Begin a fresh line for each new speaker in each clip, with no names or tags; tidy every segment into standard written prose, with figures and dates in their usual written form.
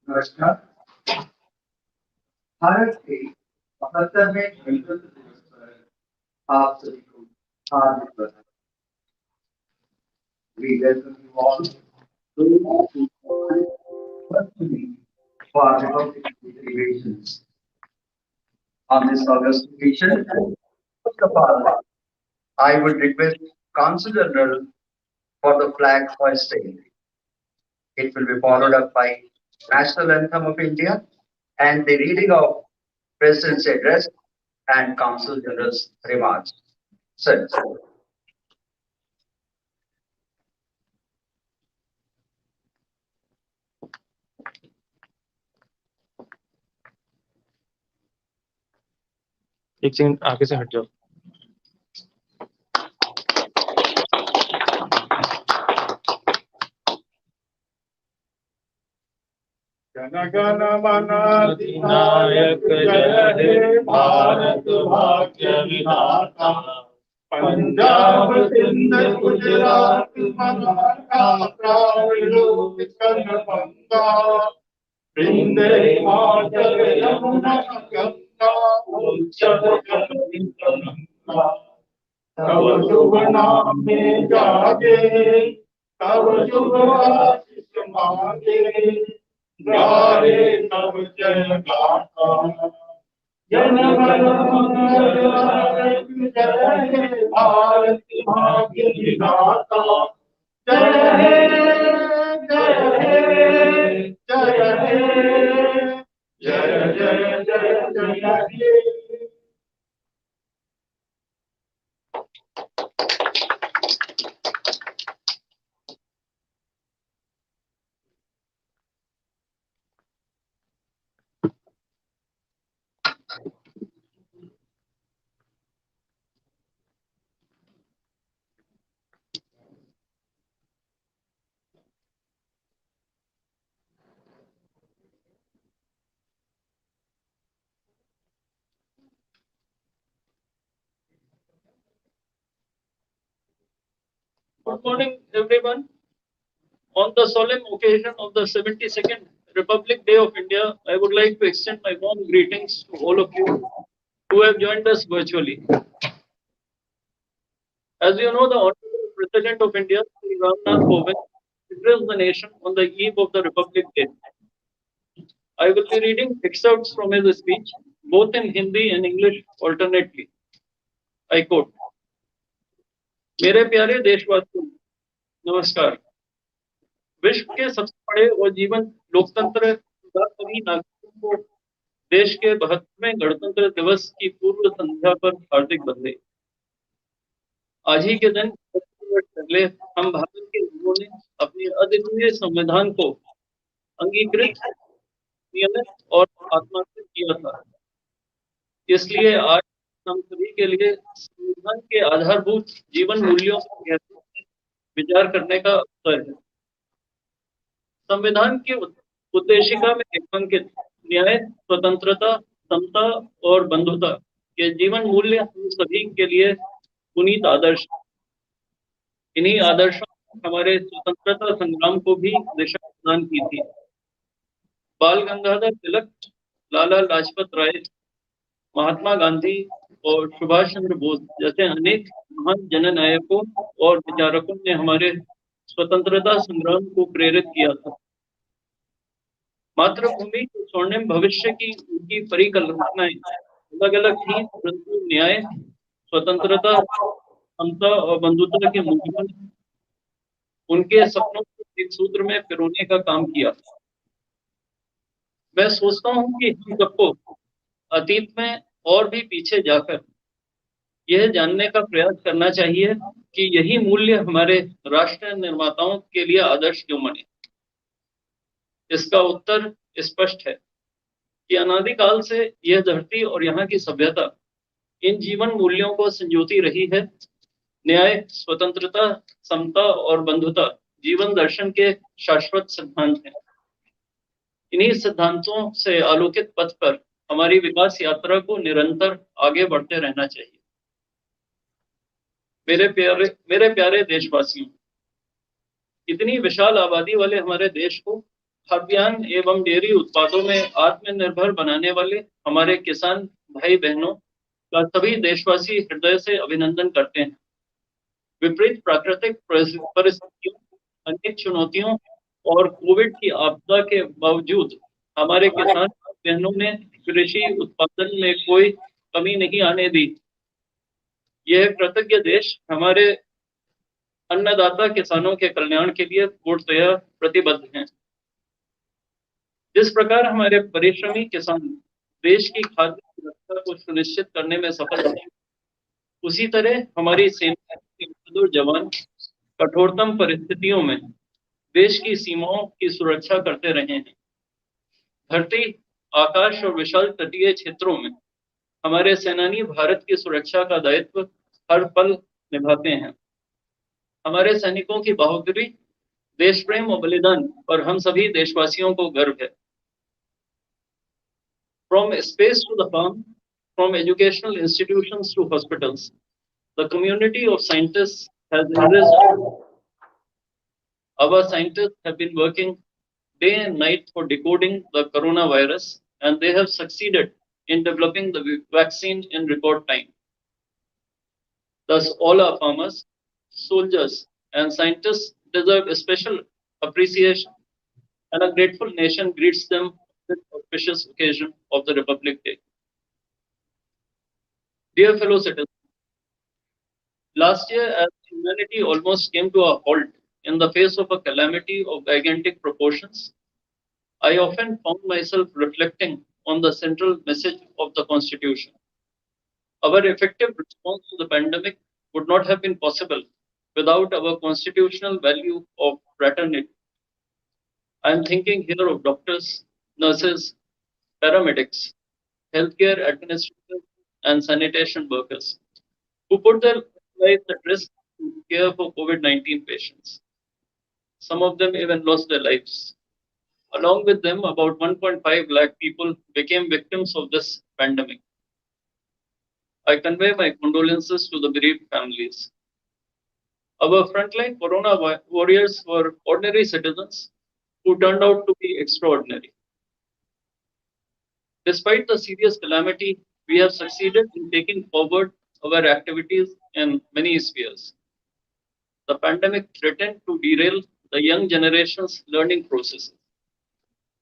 नमस्कार। भारत के 72वें गणतंत्र दिवस पर आप सभी को हार्दिक बधाई। We welcome you all to virtually for Republic Day celebrations. On this August occasion, first of all, I would request Council General for the flag hoisting. It will be followed up by National Anthem of India and the reading of President's address and Council General's remarks. Sir.
एक second आगे से हट जाओ।
जन गण मन अधिनायक जय हे भारत भाग्य विधाता। पंजाब सिंध गुजरात मराठा द्राविड़ उत्कल बंगा। विंध्य हिमाचल यमुना गंगा उच्चल गंगा। तब शुभ नाम में जागे तब शुभ आशीष मांगे। गारे तब जय गाथा जन गण मन अधिनायक जय हे भारत भाग्य विधाता। जय हे जय हे जय हे जय जय जय जय हे।
Good morning, everyone. On the solemn occasion of the 72nd Republic Day of India, I would like to extend my warm greetings to all of you who have joined us virtually. As you know, the Honorable President of India, Shri Ramnath Kovind, addressed the nation on the eve of the Republic Day. I will be reading excerpts from his speech, both in Hindi and English alternately. I quote, मेरे प्यारे देशवासियों, नमस्कार। विश्व के सबसे बड़े और जीवन लोकतंत्र सभी नागरिकों को देश के 72वें गणतंत्र दिवस की पूर्व संध्या पर हार्दिक बधाई। आज ही के दिन 25 वर्ष पहले हम भारत के लोगों ने अपने अद्वितीय संविधान को अंगीकृत, नियमित और आत्मांकित किया था। इसलिए आज हम सभी के लिए संविधान के आधारभूत जीवन मूल्यों पर गहराई से विचार करने का अवसर है। संविधान की उद्देशिका में रेखांकित न्याय, स्वतंत्रता, समता और बंधुता के जीवन मूल्य हम सभी के लिए पुनीत आदर्श। इन्हीं आदर्शों ने हमारे स्वतंत्रता संग्राम को भी दिशा प्रदान की थी। बाल गंगाधर तिलक, लाला लाजपत राय, महात्मा गांधी और सुभाष चंद्र बोस जैसे अनेक महान जननायकों और विचारकों ने हमारे स्वतंत्रता संग्राम को प्रेरित किया था। मातृभूमि के स्वर्णिम भविष्य की उनकी परिकल्पनाएं अलग अलग थी, परंतु न्याय, स्वतंत्रता, समता और बंधुता के मूल्यों ने उनके सपनों को एक सूत्र में पिरोने का काम किया। मैं सोचता हूँ कि हम सबको अतीत में और भी पीछे जाकर यह जानने का प्रयास करना चाहिए कि यही मूल्य हमारे राष्ट्र निर्माताओं के लिए आदर्श क्यों बने। इसका उत्तर स्पष्ट है कि अनादिकाल से यह धरती और यहाँ की सभ्यता इन जीवन मूल्यों को संजोती रही है। न्याय, स्वतंत्रता, समता और बंधुता जीवन दर्शन के शाश्वत सिद्धांत हैं। इन्हीं सिद्धांतों से आलोकित पथ पर हमारी विकास यात्रा को निरंतर आगे बढ़ते रहना चाहिए। मेरे प्यारे देशवासियों, इतनी विशाल आबादी वाले हमारे देश को खाद्यान्न एवं डेयरी उत्पादों में आत्मनिर्भर बनाने वाले हमारे किसान भाई बहनों का सभी देशवासी हृदय से अभिनंदन करते हैं। विपरीत प्राकृतिक परिस्थितियों, अनेक चुनौतियों और कोविड की आपदा के बावजूद हमारे किसान बहनों ने कृषि उत्पादन में कोई कमी नहीं आने दी। यह कृतज्ञ देश हमारे अन्नदाता किसानों के कल्याण के लिए पूर्णतः प्रतिबद्ध हैं। जिस प्रकार हमारे परिश्रमी किसान देश की खाद्य सुरक्षा को सुनिश्चित करने में सफल रहे, उसी तरह हमारी सेना के बहादुर जवान कठोरतम परिस्थितियों में देश की सीमाओं की सुरक्षा करते रहे हैं। धरती, आकाश और विशाल तटीय क्षेत्रों में हमारे सेनानी भारत की सुरक्षा का दायित्व हर पल निभाते हैं। हमारे सैनिकों की बहादुरी, देश प्रेम और बलिदान पर हम सभी देशवासियों को गर्व है। From space to the farm, from educational institutions to hospitals, the community of scientists has enriched. Our scientists have been working day and night for decoding the coronavirus, and they have succeeded in developing the vaccine in record time. Thus, all our farmers, soldiers, and scientists deserve a special appreciation, and a grateful nation greets them on this auspicious occasion of the Republic Day. Dear fellow citizens, last year, as humanity almost came to a halt in the face of a calamity of gigantic proportions, I often found myself reflecting on the central message of the Constitution. Our effective response to the pandemic would not have been possible without our constitutional value of fraternity. I am thinking here of doctors, nurses, paramedics, healthcare administrators, and sanitation workers who put their lives at risk to care for COVID-19 patients. Some of them even lost their lives. Along with them, about 1.5 lakh people became victims of this pandemic. I convey my condolences to the bereaved families. Our frontline corona warriors were ordinary citizens who turned out to be extraordinary. Despite the serious calamity, we have succeeded in taking forward our activities in many spheres. The pandemic threatened to derail the young generation's learning processes,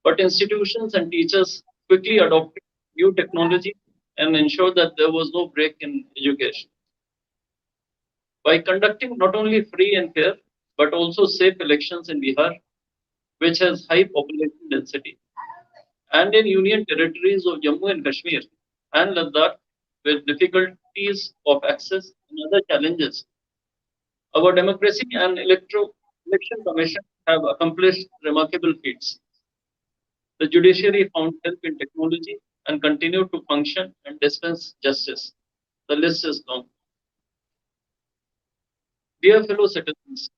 but institutions and teachers quickly adopted new technology and ensured that there was no break in education. By conducting not only free and fair, but also safe elections in Bihar, which has high population density, and in union territories of Jammu and Kashmir and Ladakh with difficulties of access and other challenges, our democracy and election commission have accomplished remarkable feats. The judiciary found help in technology and continued to function and dispense justice. The list is long. Dear fellow citizens,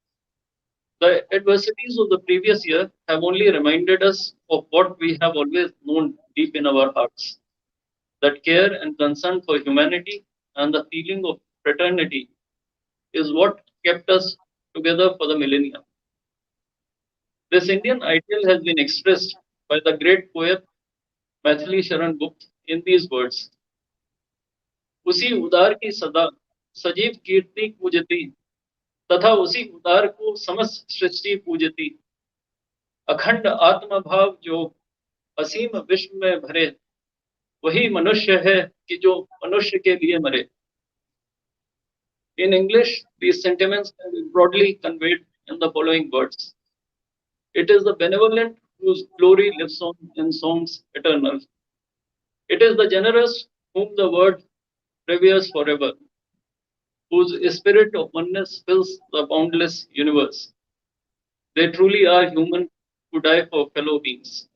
the adversities of the previous year have only reminded us of what we have always known deep in our hearts, that care and concern for humanity and the feeling of fraternity is what kept us together for the millennia. This Indian ideal has been expressed by the great poet Maithili Sharan Gupta in these words. उसी उदार की सदा सजीव कीर्ति पूजती तथा उसी उदार को समस्त सृष्टि पूजती, अखंड आत्म भाव जो असीम विश्व में भरे, वही मनुष्य है कि जो मनुष्य के लिए मरे. In English, these sentiments can be broadly conveyed in the following words. It is the benevolent whose glory lives on in songs eternal. It is the generous whom the word reveres forever, whose spirit of oneness fills the boundless universe. They truly are human who die for fellow beings.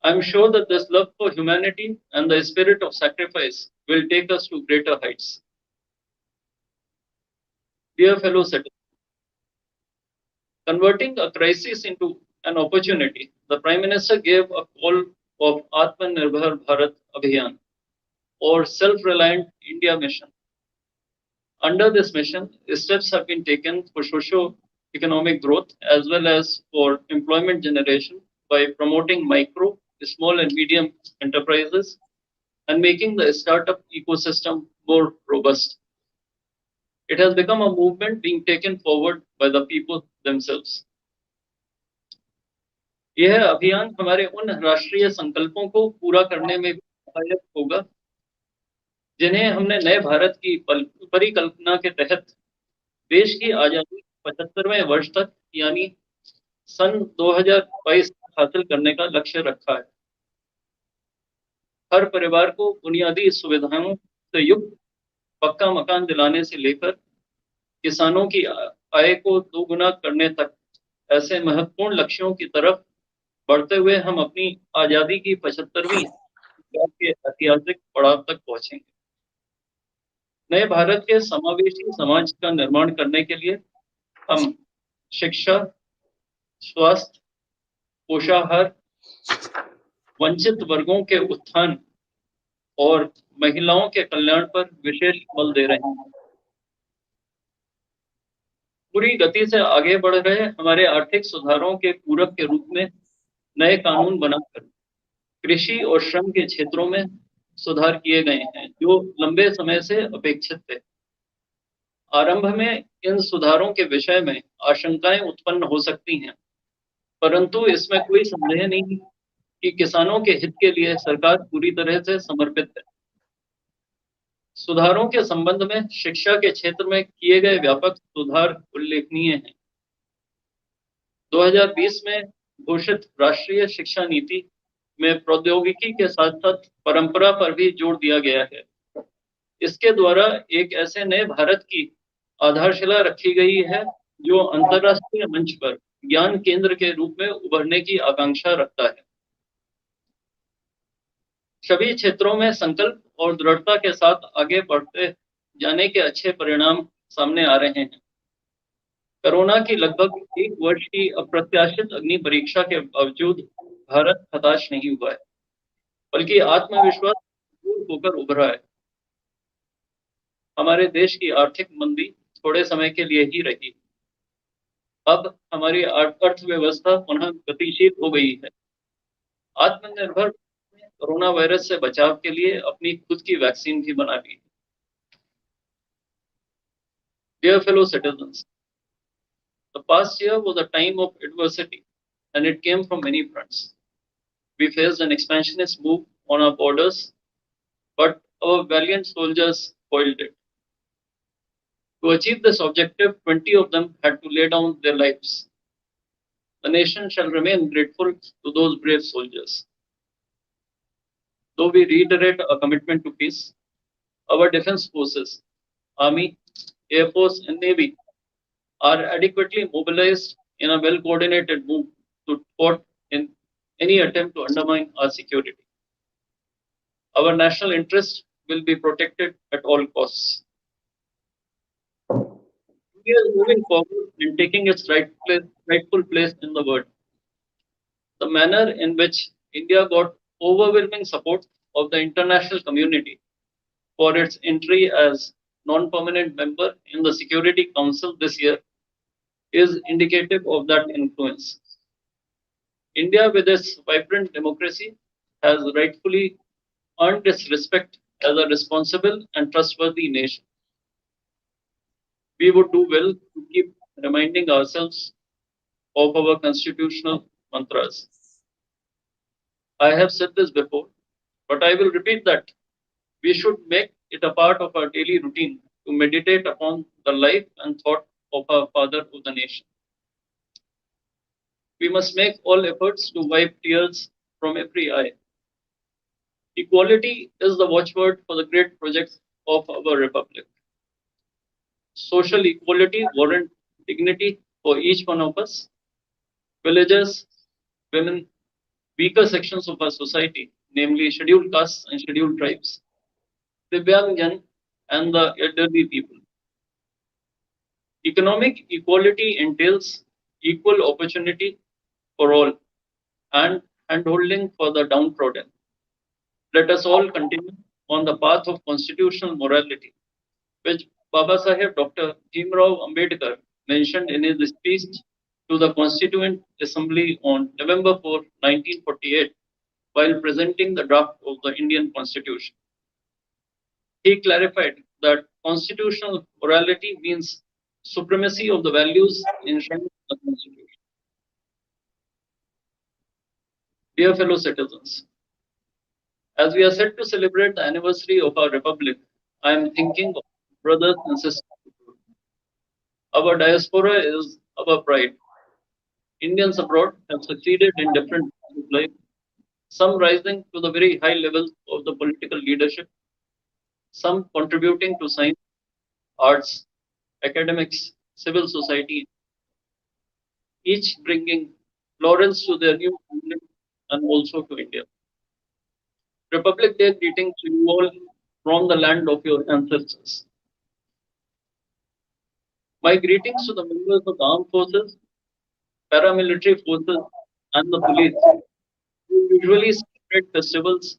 I am sure that this love for humanity and the spirit of sacrifice will take us to greater heights. Dear fellow citizens, converting a crisis into an opportunity, the Prime Minister gave a call of Atmanirbhar Bharat Abhiyan, or Self-Reliant India Mission. Under this mission, steps have been taken for economic growth as well as for employment generation by promoting micro, small and medium enterprises and making the startup ecosystem more robust. It has become a movement being taken forward by the people themselves. यह अभियान हमारे उन राष्ट्रीय संकल्पों को पूरा करने में भी सहायक होगा जिन्हें हमने नए भारत की परिकल्पना के तहत देश की आजादी 75वें वर्ष तक यानी सन 2022 हासिल करने का लक्ष्य रखा है। हर परिवार को बुनियादी सुविधाओं से युक्त पक्का मकान दिलाने से लेकर किसानों की आय को दोगुना करने तक ऐसे महत्वपूर्ण लक्ष्यों की तरफ बढ़ते हुए हम अपनी आजादी की 75वीं के ऐतिहासिक पड़ाव तक पहुंचेंगे। नए भारत के समावेशी समाज का निर्माण करने के लिए हम शिक्षा, स्वास्थ्य, पोषाहार, वंचित वर्गों के उत्थान और महिलाओं के कल्याण पर विशेष बल दे रहे हैं। पूरी गति से आगे बढ़ रहे हमारे आर्थिक सुधारों के पूरक के रूप में नए कानून बनाकर कृषि और श्रम के क्षेत्रों में सुधार किए गए हैं जो लंबे समय से अपेक्षित थे। आरंभ में इन सुधारों के विषय में आशंकाएं उत्पन्न हो सकती हैं, परंतु इसमें कोई संदेह नहीं कि किसानों के हित के लिए सरकार पूरी तरह से समर्पित है। सुधारों के संबंध में शिक्षा के क्षेत्र में किए गए व्यापक सुधार उल्लेखनीय हैं। 2020 में घोषित राष्ट्रीय शिक्षा नीति में प्रौद्योगिकी के साथ साथ परंपरा पर भी जोर दिया गया है। इसके द्वारा एक ऐसे नए भारत की आधारशिला रखी गई है जो अंतर्राष्ट्रीय मंच पर ज्ञान केंद्र के रूप में उभरने की आकांक्षा रखता है। सभी क्षेत्रों में संकल्प और दृढ़ता के साथ आगे बढ़ते जाने के अच्छे परिणाम सामने आ रहे हैं। कोरोना की लगभग 1 वर्ष की अप्रत्याशित अग्नि परीक्षा के बावजूद भारत हताश नहीं हुआ है, बल्कि आत्मविश्वास होकर उभरा है। हमारे देश की आर्थिक मंदी थोड़े समय के लिए ही रही। अब हमारी अर्थव्यवस्था पुनः गतिशील हो गई है। आत्मनिर्भर कोरोना वायरस से बचाव के लिए अपनी खुद की वैक्सीन भी बना ली। Dear fellow citizens, the past year was a time of adversity and it came from many fronts. We faced an expansionist move on our borders, but our valiant soldiers foiled it. To achieve this objective, 20 of them had to lay down their lives. The nation shall remain grateful to those brave soldiers. Though we reiterate our commitment to peace, our defense forces, Army, Air Force and Navy are adequately mobilized in a well-coordinated move to thwart in any attempt to undermine our security. Our national interest will be protected at all costs. India is moving forward and taking its rightful place in the world. The manner in which India got overwhelming support of the international community for its entry as non-permanent member in the Security Council this year is indicative of that influence. India, with its vibrant democracy, has rightfully earned its respect as a responsible and trustworthy nation. We would do well to keep reminding ourselves of our constitutional mantras. I have said this before, but I will repeat that we should make it a part of our daily routine to meditate upon the life and thought of our father of the nation. We must make all efforts to wipe tears from every eye. Equality is the watchword for the great projects of our republic. Social equality warrants dignity for each one of us. Villagers, women, weaker sections of our society, namely scheduled castes and scheduled tribes, Divyangjan and the elderly people. Economic equality entails equal opportunity for all and handholding for the downtrodden. Let us all continue on the path of constitutional morality, which Baba Saheb Dr. Bhimrao Ambedkar mentioned in his speech to the Constituent Assembly on November 4, 1948, while presenting the draft of the Indian Constitution. He clarified that constitutional morality means supremacy of the values enshrined in the Constitution. Dear fellow citizens, as we are set to celebrate the anniversary of our republic, I am thinking of brothers and sisters. Our diaspora is our pride. Indians abroad have succeeded in different walks of life, some rising to the very high levels of the political leadership, some contributing to science, arts, academics, civil society, each bringing laurels to their new homeland and also to India. Republic Day greetings to you all from the land of your ancestors. My greetings to the members of the armed forces, paramilitary forces, and the police who usually celebrate festivals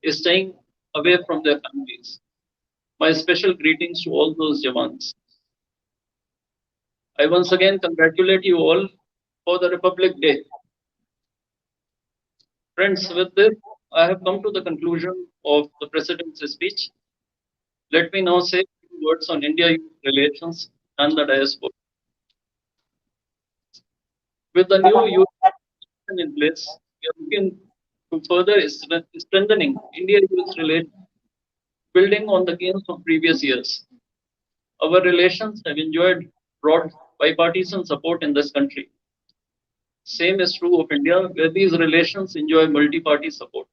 staying away from their families. My special greetings to all those Jawans. I once again congratulate you all for the Republic Day. Friends, with this, I have come to the conclusion of the President's speech. Let me now say a few words on India-US relations and the diaspora. With the new US in place, we are looking to further strengthening India-US relations, building on the gains of previous years. Our relations have enjoyed broad bipartisan support in this country. Same is true of India, where these relations enjoy multi-party support.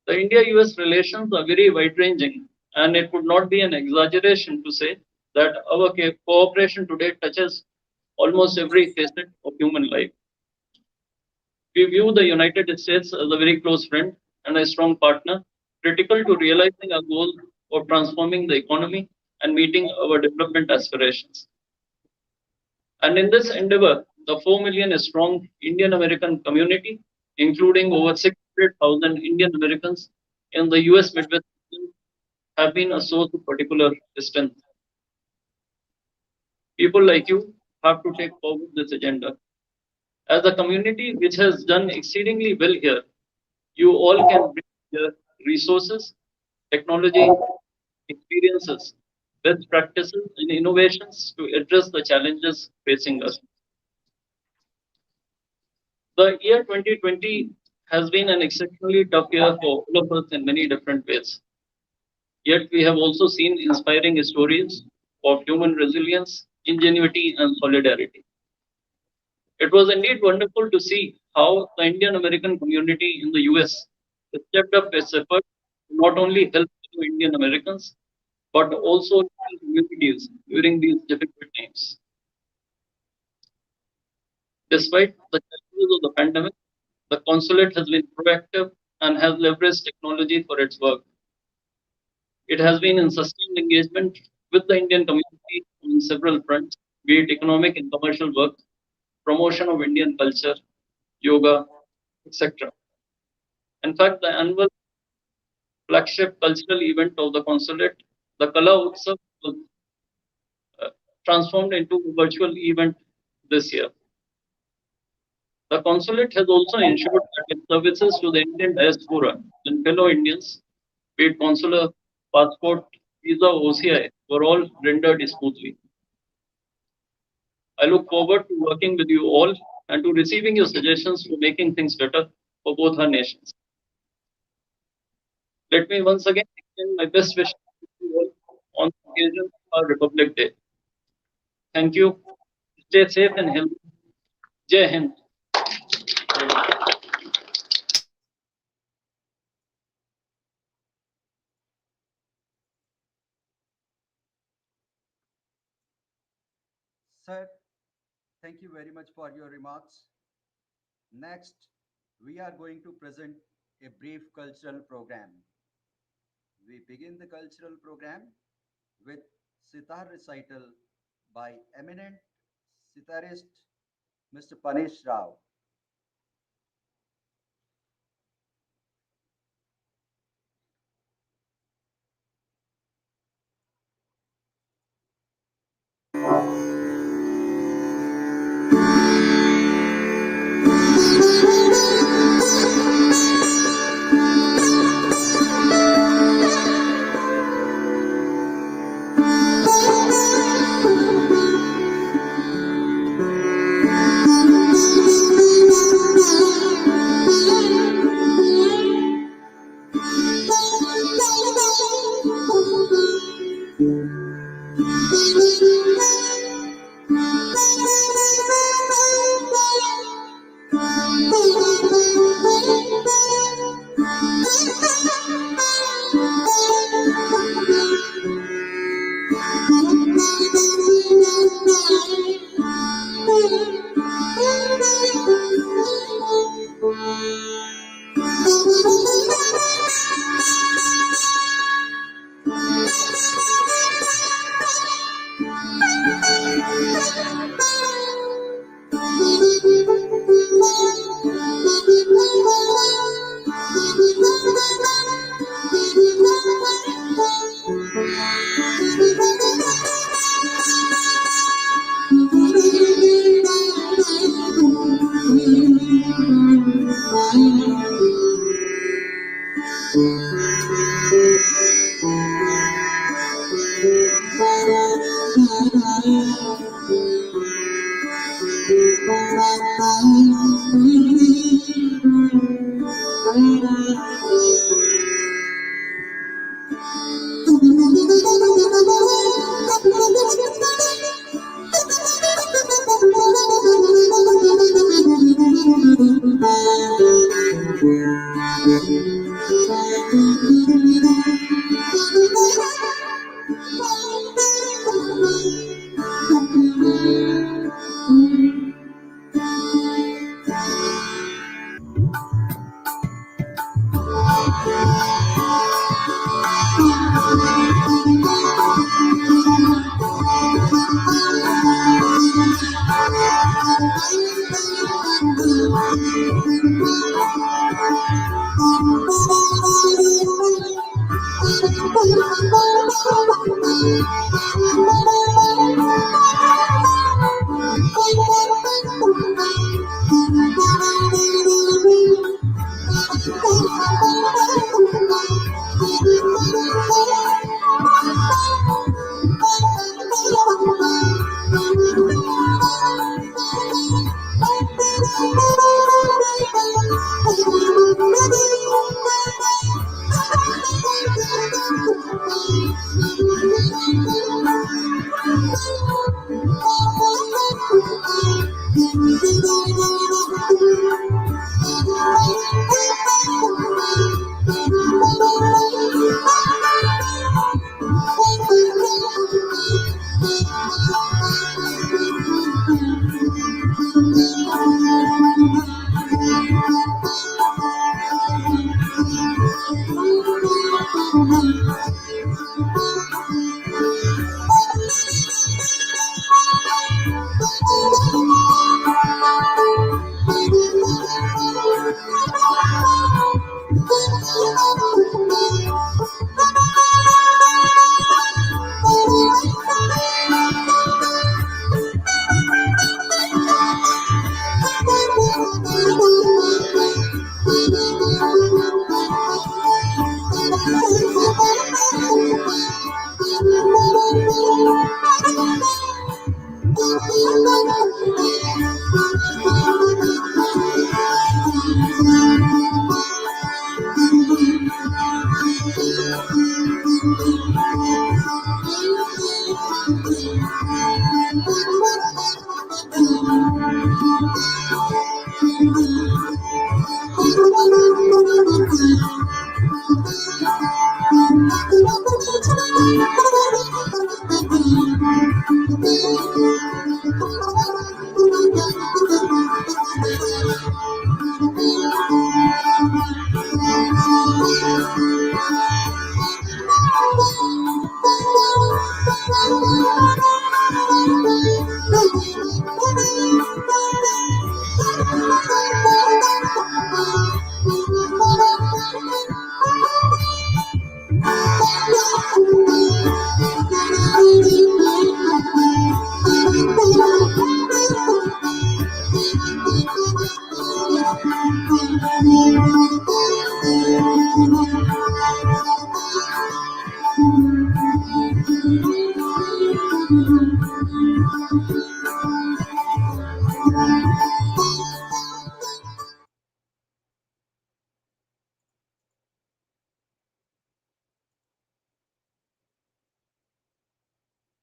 The India-US relations are very wide-ranging, and it would not be an exaggeration to say that our cooperation today touches almost every facet of human life. We view the United States as a very close friend and a strong partner, critical to realizing our goal of transforming the economy and meeting our development aspirations. And in this endeavor, the 4 million strong Indian American community, including over 600,000 Indian Americans in the US Midwest region, have been a source of particular strength. People like you have to take forward this agenda. As a community which has done exceedingly well here, you all can bring your resources, technology, experiences, best practices, and innovations to address the challenges facing us. The year 2020 has been an exceptionally tough year for all of us in many different ways. Yet we have also seen inspiring stories of human resilience, ingenuity, and solidarity. It was indeed wonderful to see how the Indian American community in the US stepped up its effort to not only help fellow Indian Americans, but also local communities during these difficult times. Despite the challenges of the pandemic, the consulate has been proactive and has leveraged technology for its work. It has been in sustained engagement with the Indian community on several fronts, be it economic and commercial work, promotion of Indian culture, yoga, etc. In fact, the annual flagship cultural event of the consulate, the Kala Utsav, was transformed into a virtual event this year. The consulate has also ensured that its services to the Indian diaspora and fellow Indians, be it consular, passport, visa, OCI, were all rendered smoothly. I look forward to working with you all and to receiving your suggestions for making things better for both our nations. Let me once again extend my best wishes to you all on the occasion of our Republic Day. Thank you. Stay safe and healthy. Jai Hind.
Sir, thank you very much for your remarks. Next, we are going to present a brief cultural program. We begin the cultural program with sitar recital by eminent sitarist Mr. Panesh Rao.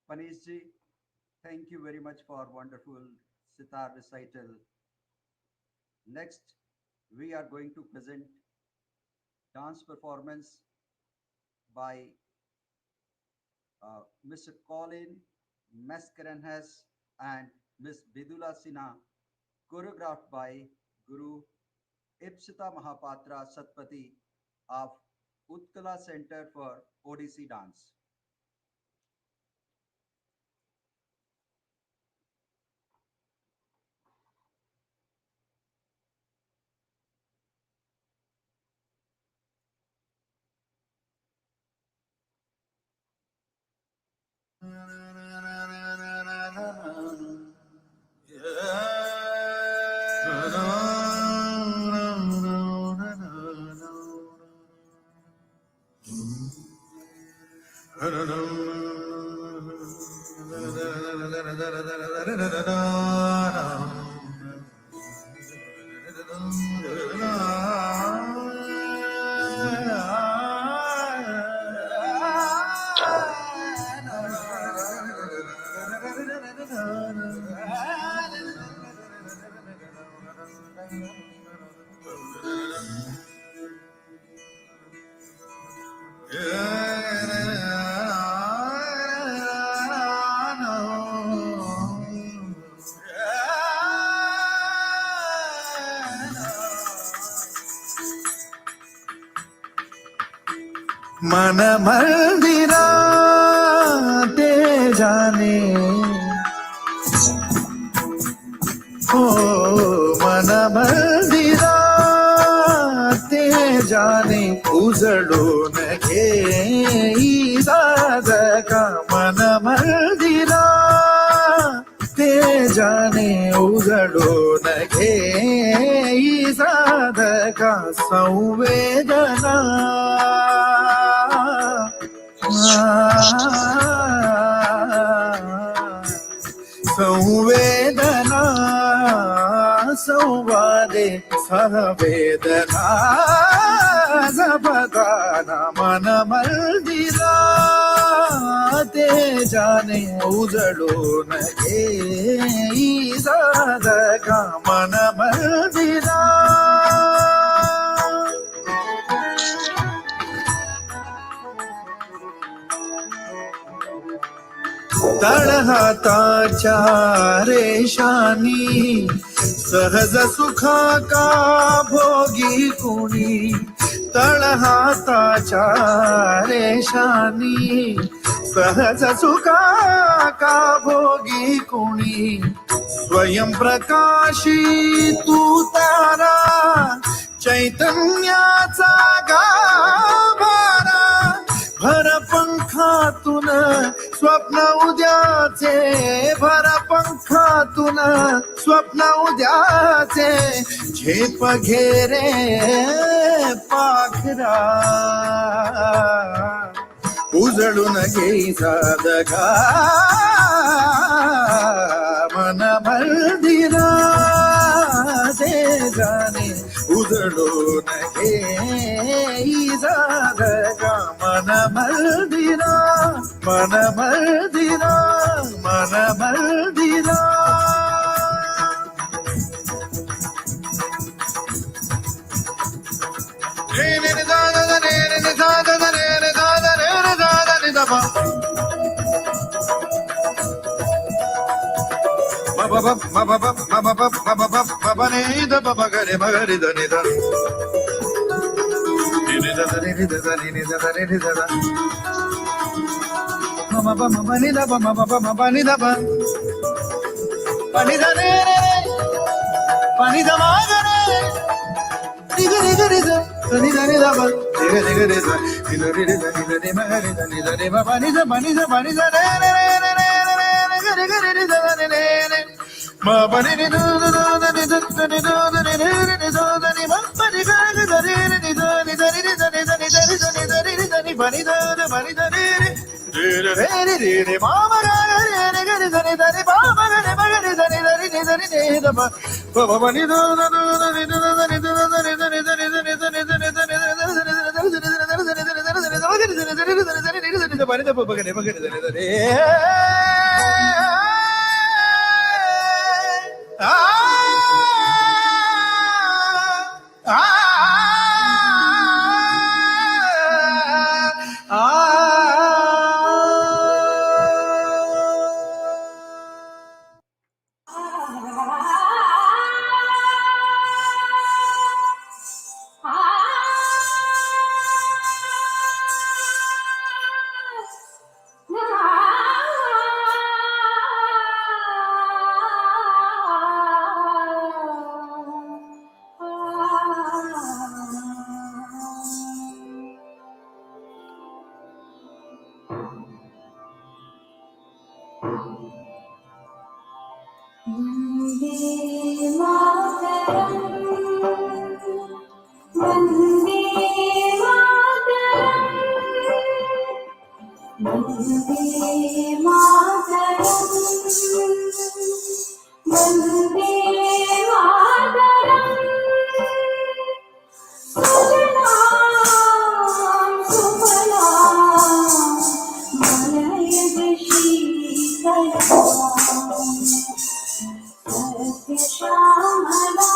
Panesh ji, thank you very much for wonderful sitar recital. Next, we are going to present dance performance by Mr. Colin Mascarenhas and Miss Bidula Sinha, choreographed by Guru Ipsita Mahapatra Satpati of Utkala Center for Odissi Dance.
मन मंदिरा ते जाने हो मन मंदिरा ते जाने उजळून घे साधका मन मंदिरा ते जाने उजळून घे साधका संवेदना संवेदना संवादे सहवेदना जपताना मन मंदिरा ते जाने उजळून घे साधका मन मंदिरा तळहाताच्या रेषानी सहज सुखा का भोगी कुणी तळहाताच्या रेषानी सहज सुखा का भोगी कुणी स्वयं प्रकाशी तू तारा चैतन्याचा गाभारा भर पंखातून स्वप्न उद्याचे भर पंखातून स्वप्न उद्याचे झेप घेरे पाखरा उजळून घे साधका मन मंदिरा ते जाणे उजळून घे साधका मन मंदिरा मन मंदिरा मन मंदिरा
Shyamala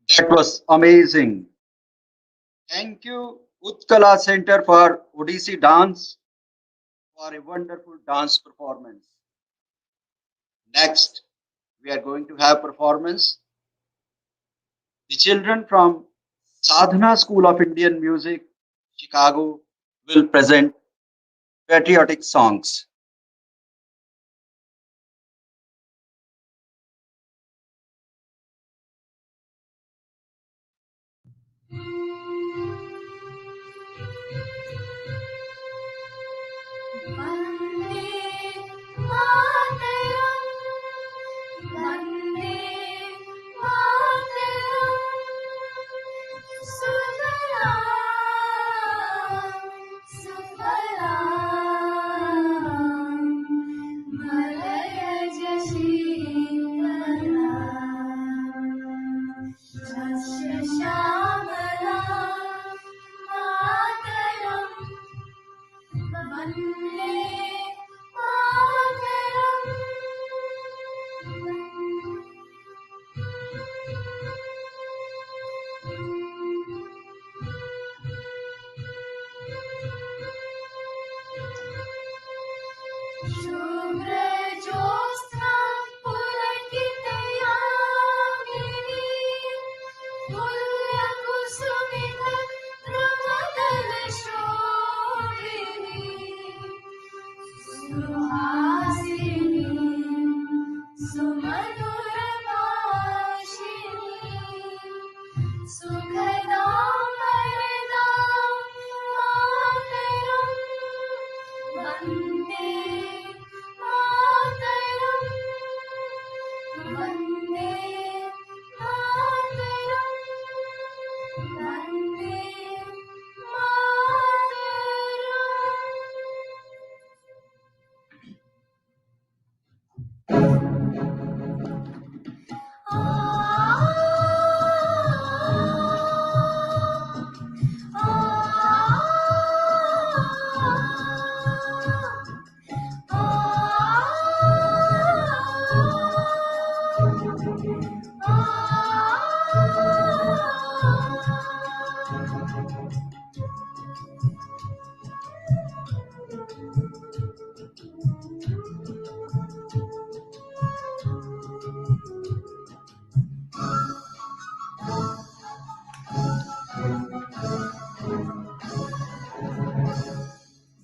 That was amazing. Thank you, Utkala Center for Odissi Dance, for a wonderful dance performance. Next, we are going to have performance. The children from Sadhana School of Indian Music, Chicago, will present patriotic songs.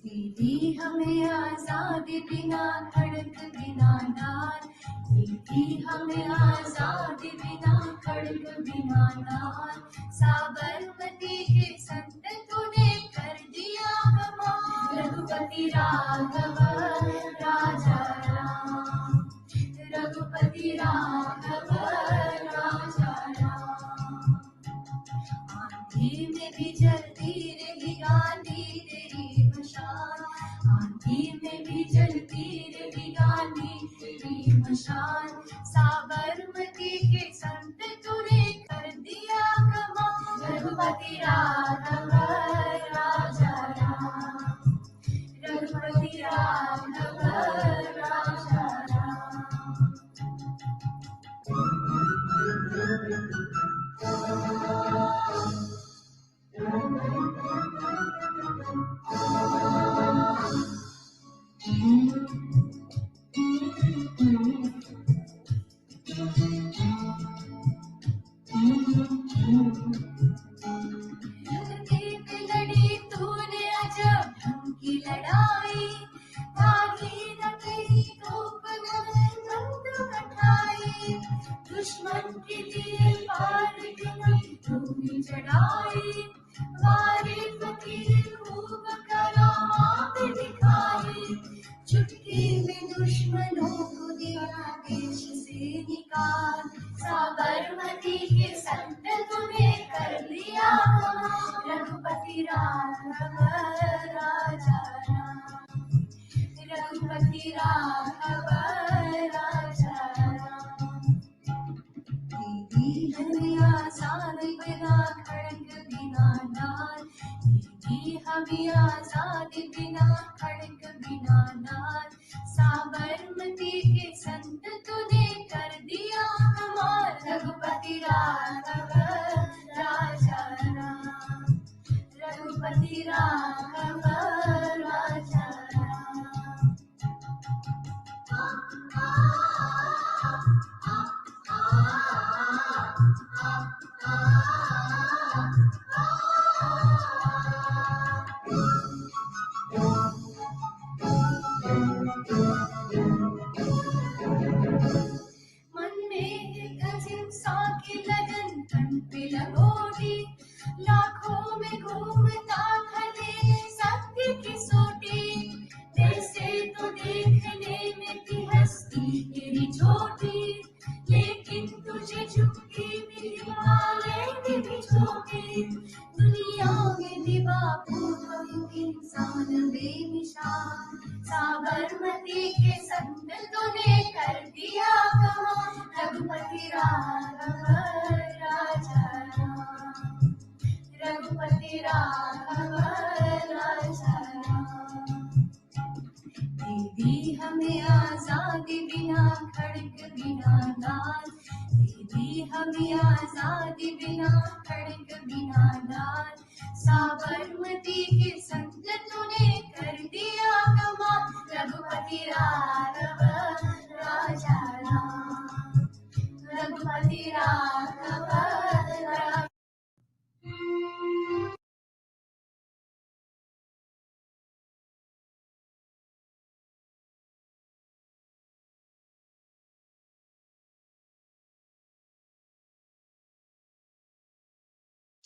दीदी हमें आजादी बिना खड़क बिना डार, दीदी हमें आजादी बिना खड़क बिना डार, साबरमती के संत तूने कर दिया कमाल, रघुपति राघव राजा राम, रघुपति राघव राजा राम। आंधी में भी जलती रही गांधी तेरी मशाल, आंधी में भी जलती रही गांधी तेरी मशाल, साबरमती के संत तूने कर दिया कमाल, रघुपति राघव राजा राम, रघुपति राघव राजा राम। लड़ी तूने अजब ढंग की लड़ाई, ताकि न तेरी तोप बंदूक उठाई, दुश्मन के लिए पार की तूने चढ़ाई, वारी फकीर खूब करामात दिखाई, चुटकी में दुश्मनों को दिया राघव राजा राम, रघुपति राघव राजा राम। दीदी हमिया साध बिना खड़ग बिना नाल, दीदी हमिया साध बिना खड़ग बिना नाल, साबरमती के संत तूने कर दिया कमाल, रघुपति राघव राजा राम, रघुपति राघव राजा राम। मन में एक अजीब सा की लगन तन पे लगोटी, लाखों में घूमता खले सत्य की सोटी, वैसे तो देखने में भी हस्ती तेरी छोटी, लेकिन तुझे झुकी भी हिमालय भी छोटी, दुनिया में भी बापू हम इंसान बेमिसाल, साबरमती के संत तूने कर दिया कमाल, रघुपति राघव राजा राम, रघुपति राघव राजा राम। दीदी हमें आजादी बिना खड़ग बिना नाल, दीदी हमें आजादी बिना खड़ग बिना नाल, साबरमती के संत तूने कर दिया कमाल, रघुपति राघव राजा राम, रघुपति राघव राजा।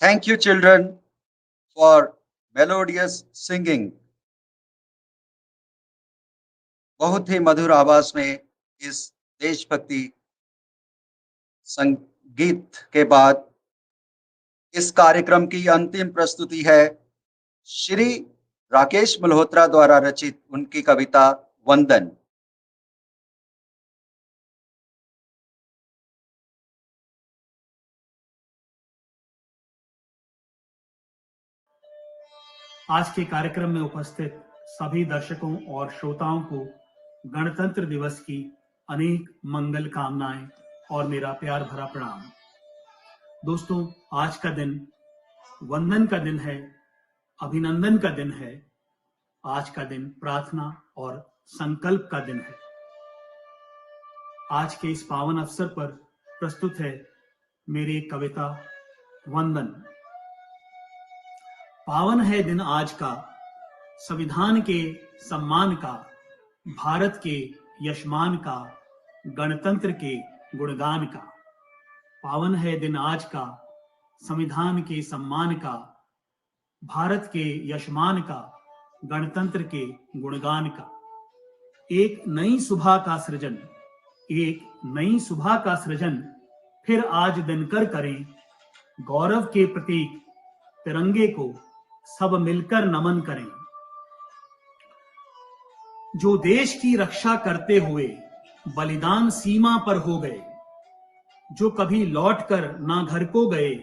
Thank you, children, for melodious singing. बहुत ही मधुर आवाज में इस देशभक्ति संगीत के बाद इस कार्यक्रम की अंतिम प्रस्तुति है श्री राकेश मल्होत्रा द्वारा रचित उनकी कविता वंदन।
आज के कार्यक्रम में उपस्थित सभी दर्शकों और श्रोताओं को गणतंत्र दिवस की अनेक मंगल कामनाएं और मेरा प्यार भरा प्रणाम। दोस्तों, आज का दिन वंदन का दिन है, अभिनंदन का दिन है। आज का दिन प्रार्थना और संकल्प का दिन है। आज के इस पावन अवसर पर प्रस्तुत है मेरी कविता वंदन। पावन है दिन आज का, संविधान के सम्मान का, भारत के यशमान का, गणतंत्र के गुणगान का। पावन है दिन आज का, संविधान के सम्मान का, भारत के यशमान का, गणतंत्र के गुणगान का। एक नई सुबह का सृजन, एक नई सुबह का सृजन फिर आज दिनकर करें। गौरव के प्रतीक तिरंगे को सब मिलकर नमन करें। जो देश की रक्षा करते हुए बलिदान सीमा पर हो गए, जो कभी लौटकर ना घर को गए,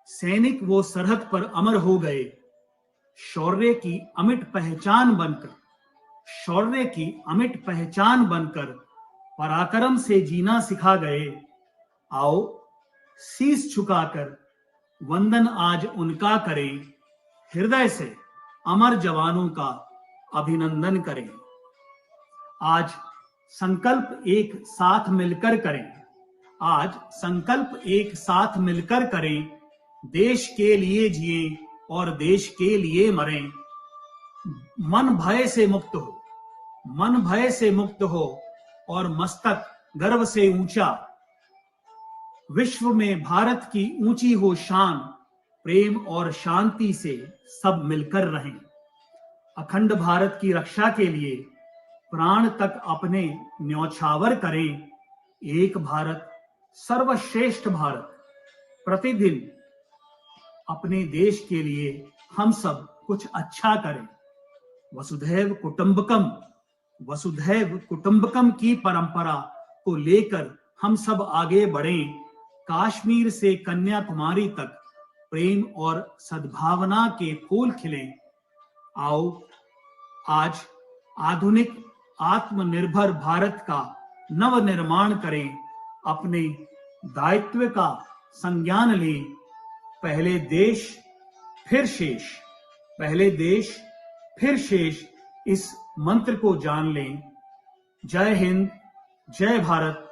सैनिक वो सरहद पर अमर हो गए। शौर्य की अमिट पहचान बनकर, शौर्य की अमिट पहचान बनकर पराक्रम से जीना सिखा गए। आओ शीश झुकाकर वंदन आज उनका करें। हृदय से अमर जवानों का अभिनंदन करें। आज संकल्प एक साथ मिलकर करें। आज संकल्प एक साथ मिलकर करें। देश के लिए जिए और देश के लिए मरें। मन भय से मुक्त हो, मन भय से मुक्त हो और मस्तक गर्व से ऊंचा। विश्व में भारत की ऊंची हो शान, प्रेम और शांति से सब मिलकर रहें। अखंड भारत की रक्षा के लिए प्राण तक अपने न्यौछावर करें। एक भारत सर्वश्रेष्ठ भारत, प्रतिदिन अपने देश के लिए हम सब कुछ अच्छा करें। वसुधैव कुटुंबकम की परंपरा को लेकर हम सब आगे बढ़ें। कश्मीर से कन्याकुमारी तक प्रेम और सद्भावना के फूल खिलें। आओ आज आधुनिक आत्मनिर्भर भारत का नव निर्माण करें। अपने दायित्व का संज्ञान लें। पहले देश फिर शेष, पहले देश फिर शेष, इस मंत्र को जान लें। जय हिंद, जय भारत।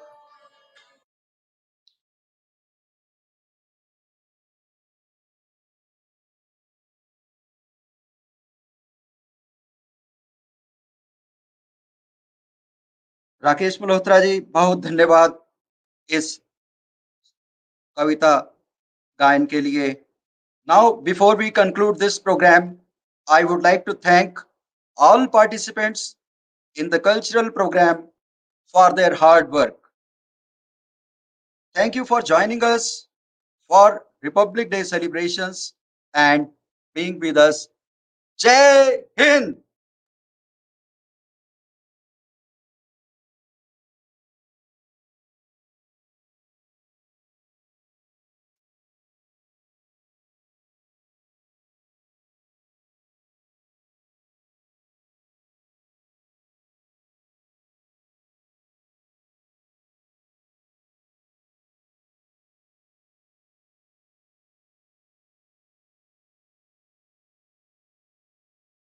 राकेश मल्होत्रा जी, बहुत धन्यवाद इस कविता गायन के लिए। Now, before we conclude this program, I would like to thank all participants in the cultural program for their hard work. Thank you for joining us for Republic Day celebrations and being with us. Jai Hind!